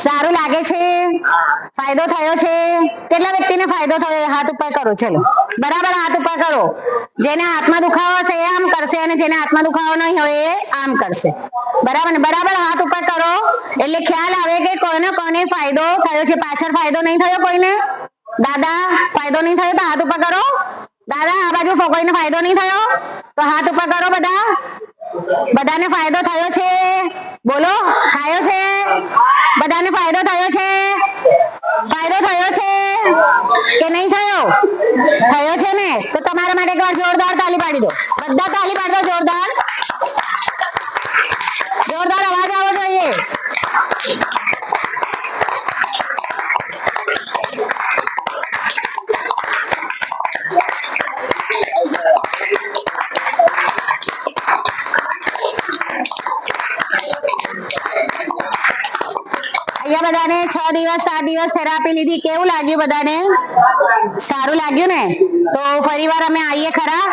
સારું લાગે છે? ફાયદો થયો છે? કેટલા વ્યક્તિને ફાયદો થયો હાથ ઉપર કરો. ચલો બરાબર હાથ ઉપર કરો. જેને હાથમાં દુખાવો હશે એ આમ કરશે અને જેને હાથમાં દુખાવો નહીં હોય એ આમ કરશે. બરાબર ને? બરાબર હાથ ઉપર કરો એટલે ખ્યાલ આવે કે કોને કોને ફાયદો થયો છે. પાછળ ફાયદો નહીં થયો કોઈને? દાદા ફાયદો નહીં થયો તો હાથ ઉપર કરો. દાદા આ બાજુ કોઈને ફાયદો નહીં થયો તો હાથ ઉપર કરો. બધાને ફાયદો થયો છે? બોલો થયો છે? બધાને ફાયદો થયો છે? ફાયદો થયો છે કે નહીં થયો? થયો છે ને? તો તમારા માટે એકવાર જોરદાર તાલી પાડી દો. બધા તાલી પાડી દો. જોરદાર જોરદાર અવાજ આવવો જોઈએ. અહીંયા બધાને 6 દિવસ 7 દિવસ થેરાપી લીધી. કેવું લાગ્યું બધાને? સારું લાગ્યું ને? તો ફરીવાર અમે આવીએ ખરા?